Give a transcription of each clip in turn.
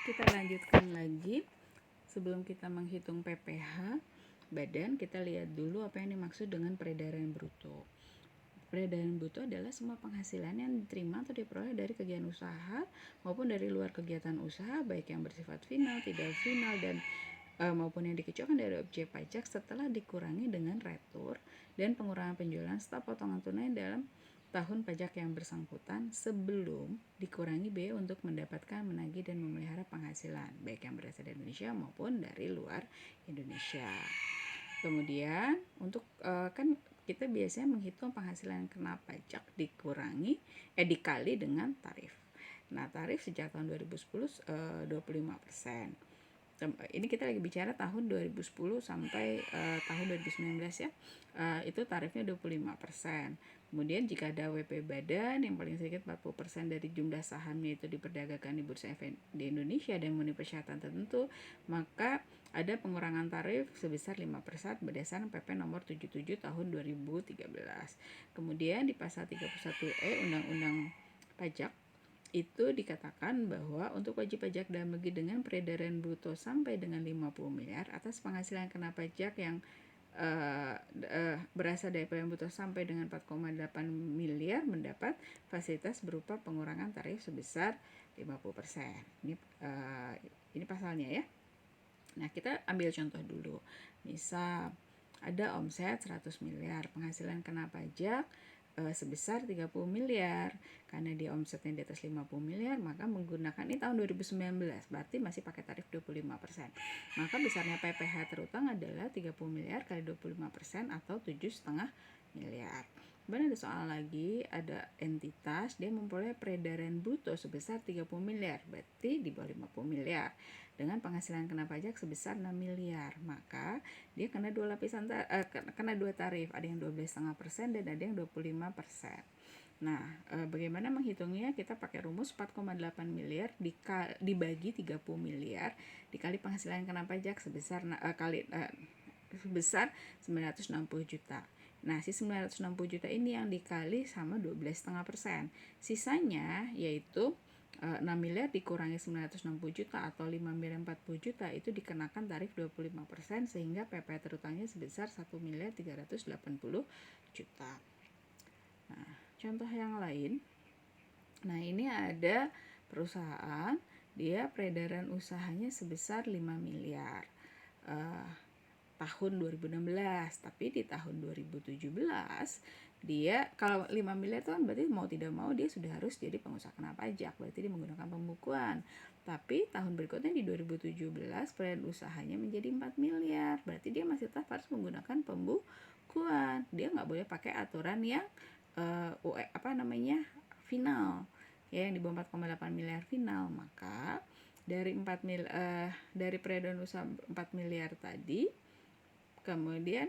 Kita lanjutkan lagi. Sebelum kita menghitung PPh badan, kita lihat dulu apa yang dimaksud dengan peredaran bruto. Peredaran bruto adalah semua penghasilan yang diterima atau diperoleh dari kegiatan usaha maupun dari luar kegiatan usaha, baik yang bersifat final, tidak final, dan maupun yang dikecualikan dari objek pajak setelah dikurangi dengan retur dan pengurangan penjualan serta potongan tunai dalam tahun pajak yang bersangkutan sebelum dikurangi biaya untuk mendapatkan, menagih, dan memelihara penghasilan baik yang berasal dari Indonesia maupun dari luar Indonesia. Kemudian untuk kan kita biasanya menghitung penghasilan yang kena pajak dikali dengan tarif. Nah, tarif sejak tahun 2010 25%. Ini kita lagi bicara tahun 2010 sampai tahun 2019 ya. Itu tarifnya 25%. Kemudian jika ada WP badan yang paling sedikit 40% dari jumlah sahamnya itu diperdagangkan di Bursa Efek di Indonesia dan memenuhi persyaratan tertentu, maka ada pengurangan tarif sebesar 5% berdasarkan PP nomor 77 tahun 2013. Kemudian di pasal 31E Undang-Undang Pajak itu dikatakan bahwa untuk wajib pajak dalam negeri dengan peredaran bruto sampai dengan 50 miliar atas penghasilan kena pajak yang berasal dari peredaran bruto sampai dengan 4,8 miliar mendapat fasilitas berupa pengurangan tarif sebesar 50%. Ini pasalnya ya. Nah, kita ambil contoh dulu. Misal ada omset 100 miliar, penghasilan kena pajak sebesar 30 miliar. Karena dia omsetnya di atas 50 miliar, maka menggunakan ini tahun 2019, berarti masih pakai tarif 25%. Maka besarnya PPh terutang adalah 30 miliar kali 25% atau 7,5 miliar. Kemudian ada soal lagi, ada entitas dia memperoleh peredaran bruto sebesar 30 miliar, berarti di bawah 50 miliar. Dengan penghasilan kena pajak sebesar 6 miliar, maka dia kena dua lapisan kena dua tarif, ada yang 12,5% dan ada yang 25%. Nah, bagaimana menghitungnya? Kita pakai rumus 4,8 miliar dibagi 30 miliar dikali penghasilan kena pajak sebesar sebesar 960 juta. Nah, si 960 juta ini yang dikali sama 12,5%. Sisanya yaitu 6 miliar dikurangi 960 juta atau 5 miliar 40 juta itu dikenakan tarif 25% sehingga PP terutangnya sebesar 1 miliar 380 juta. Nah, contoh yang lain. Nah, ini ada perusahaan, dia peredaran usahanya sebesar 5 miliar. Tahun 2016, tapi di tahun 2017 dia kalau 5 miliar itu kan berarti mau tidak mau dia sudah harus jadi pengusaha kena pajak, berarti dia menggunakan pembukuan. Tapi tahun berikutnya di 2017 peredaran usahanya menjadi 4 miliar, berarti dia masih tetap harus menggunakan pembukuan. Dia nggak boleh pakai aturan yang final ya, yang di bawah 4,8 miliar final. Maka dari dari peredaran usaha 4 miliar tadi, kemudian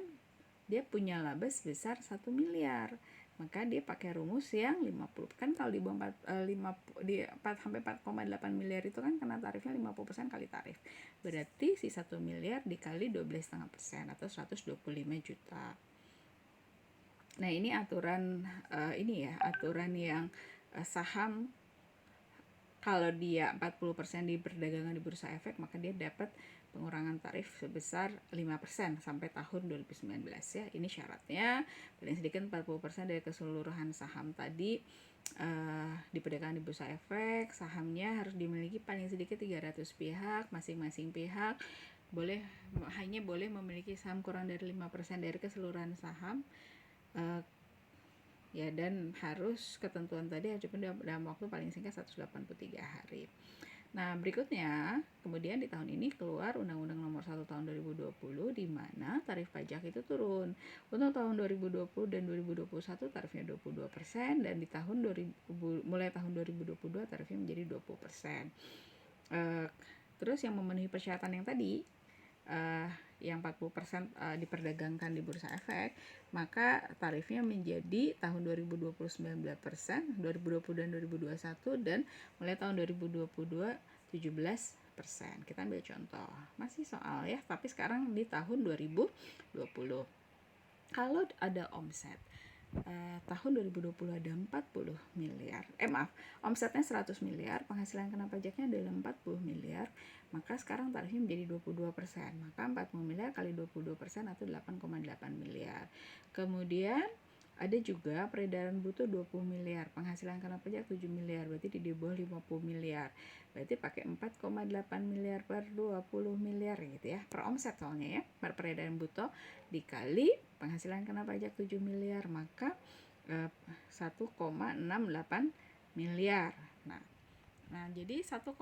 dia punya laba sebesar 1 miliar. Maka dia pakai rumus yang 50. Kan kalau di bawah 4 sampai 4,8 miliar itu kan kena tarifnya 50% kali tarif. Berarti si 1 miliar dikali 12,5% atau 125 juta. Nah, ini aturan aturan yang saham kalau dia 40% diperdagangkan di Bursa Efek, maka dia dapat pengurangan tarif sebesar 5% sampai tahun 2019 ya. Ini syaratnya paling sedikit 40% dari keseluruhan saham tadi diperdagangkan di Bursa Efek. Sahamnya harus dimiliki paling sedikit 300 pihak, masing-masing pihak hanya boleh memiliki saham kurang dari 5% dari keseluruhan saham. Dan harus ketentuan tadi harus dalam waktu paling singkat 183 hari. Nah, berikutnya kemudian di tahun ini keluar Undang-Undang Nomor 1 Tahun 2020 di mana tarif pajak itu turun. Untuk tahun 2020 dan 2021 tarifnya 22% dan di mulai tahun 2022 tarifnya menjadi 20%. Terus yang memenuhi persyaratan yang tadi yang 40% diperdagangkan di Bursa Efek, maka tarifnya menjadi tahun 2020 9%, 2020 dan 2021, dan mulai tahun 2022 17%. Kita ambil contoh, masih soal ya, tapi sekarang di tahun 2020. Kalau ada omset tahun 2020 ada 40 miliar. Omsetnya 100 miliar, penghasilan kena pajaknya adalah 40 miliar, maka sekarang tarifnya menjadi 22%. Maka 40 miliar kali 22% atau 8,8 miliar. Kemudian ada juga peredaran bruto 20 miliar, penghasilan kena pajak 7 miliar, berarti di bawah 50 miliar. Berarti pakai 4,8 miliar per 20 miliar gitu ya, per omset soalnya ya, per peredaran bruto dikali penghasilan kena pajak 7 miliar, maka 1,68 miliar. Nah, jadi 1,68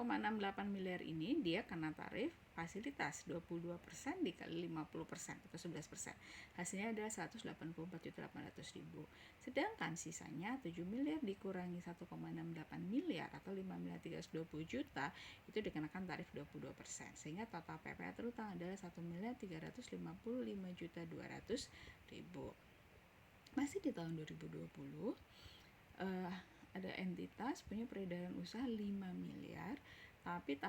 miliar ini dia kena tarif fasilitas 22% dikali 50% atau 11%. Hasilnya adalah 184.800.000. Sedangkan sisanya 7 miliar dikurangi 1,68 miliar atau 5.320 juta itu dikenakan tarif 22%. Sehingga total PPh terutang adalah 1.355.200.000. Masih di tahun 2020 ada entitas punya peredaran usaha 5 miliar, tapi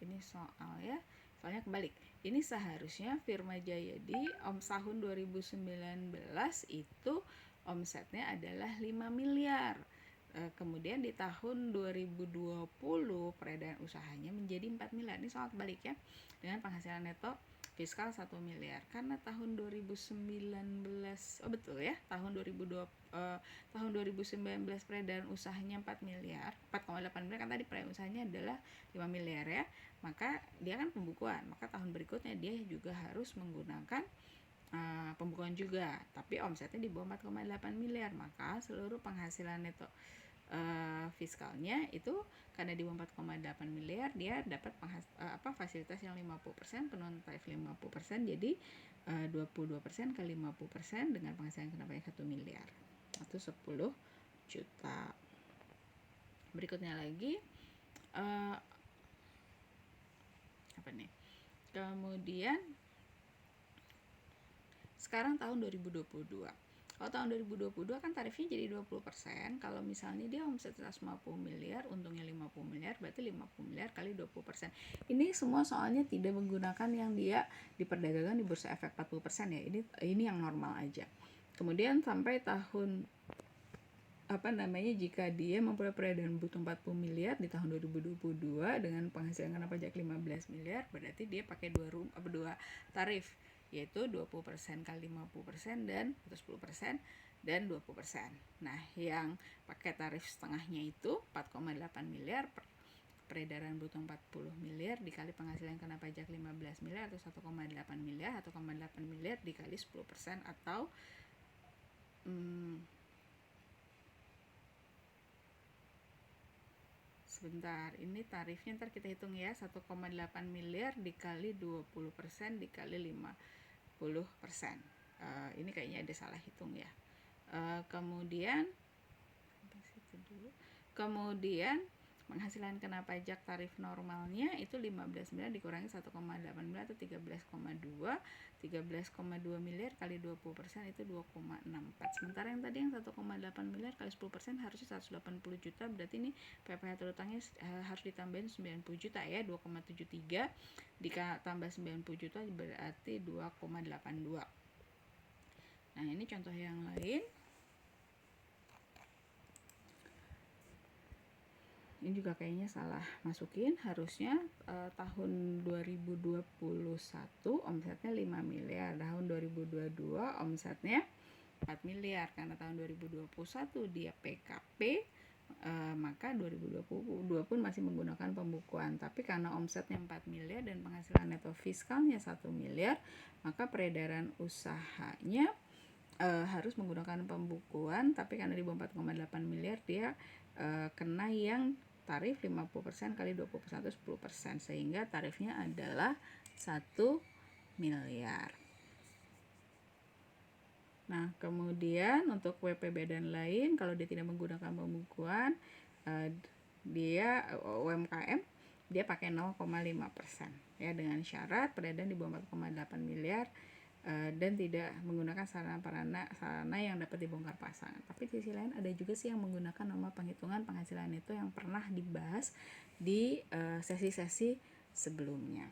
ini soalnya kebalik. Ini seharusnya Firma Jayadi tahun 2019 itu omsetnya adalah 5 miliar. Kemudian di tahun 2020 peredaran usahanya menjadi 4 miliar. Ini soal kebalik ya. Dengan penghasilan neto fiskal 1 miliar. Karena tahun 2019 betul ya, tahun 2019 peredaran usahanya 4 miliar, 4,8 miliar, kan tadi peredaran usahanya adalah 5 miliar ya. Maka dia kan pembukuan, maka tahun berikutnya dia juga harus menggunakan pembukuan juga, tapi omsetnya di bawah 4,8 miliar, maka seluruh penghasilan neto fiskalnya itu karena di 4,8 miliar dia dapat fasilitas yang 50%, penurunan tarif 50%, jadi 22% kali 50% dengan penghasilan kena pajak 1 miliar atau 10 juta. Berikutnya lagi kemudian sekarang tahun 2022. Kalau tahun 2022 kan tarifnya jadi 20%. Kalau misalnya dia omset 150 miliar, untungnya 50 miliar, berarti 50 miliar kali 20%. Ini semua soalnya tidak menggunakan yang dia diperdagangkan di Bursa Efek 40% ya. Ini yang normal aja. Kemudian sampai tahun jika dia memperoleh peredaran bruto 40 miliar di tahun 2022 dengan penghasilan kena pajak 15 miliar, berarti dia pakai dua tarif, yaitu 20% kali 50% dan 10% dan 20%. Nah, yang pakai tarif setengahnya itu 4,8 miliar peredaran bruto 40 miliar dikali penghasilan kena pajak 15 miliar atau 1,8 miliar, 1,8 miliar dikali 10% atau sebentar, ini tarifnya ntar kita hitung ya, 1,8 miliar dikali 20% dikali 50%. Ini kayaknya ada salah hitung ya. Kemudian penghasilan kena pajak tarif normalnya itu 15 miliar dikurangi 1,8 miliar atau 13,2 miliar kali 20% itu 2,64. Sementara yang tadi yang 1,8 miliar kali 10% harusnya 180 juta, berarti ini PPh terutangnya harus ditambahin 90 juta ya, 2,73 ditambah 90 juta berarti 2,82. Nah, ini contoh yang lain. Ini juga kayaknya salah masukin, harusnya tahun 2021 omsetnya 5 miliar, tahun 2022 omsetnya 4 miliar, karena tahun 2021 dia PKP, maka 2022 pun masih menggunakan pembukuan, tapi karena omsetnya 4 miliar dan penghasilan neto fiskalnya 1 miliar, maka peredaran usahanya harus menggunakan pembukuan, tapi karena di bawah 4,8 miliar dia kena yang tarif 50% kali 20% atau 10%, sehingga tarifnya adalah 1 miliar. Nah, kemudian untuk WPB dan lain, kalau dia tidak menggunakan pembukuan, dia UMKM dia pakai 0,5% ya, dengan syarat peredaran di bawah 4,8 miliar dan tidak menggunakan sarana yang dapat dibongkar pasang. Tapi di sisi lain ada juga sih yang menggunakan norma penghitungan penghasilan itu yang pernah dibahas di sesi-sesi sebelumnya.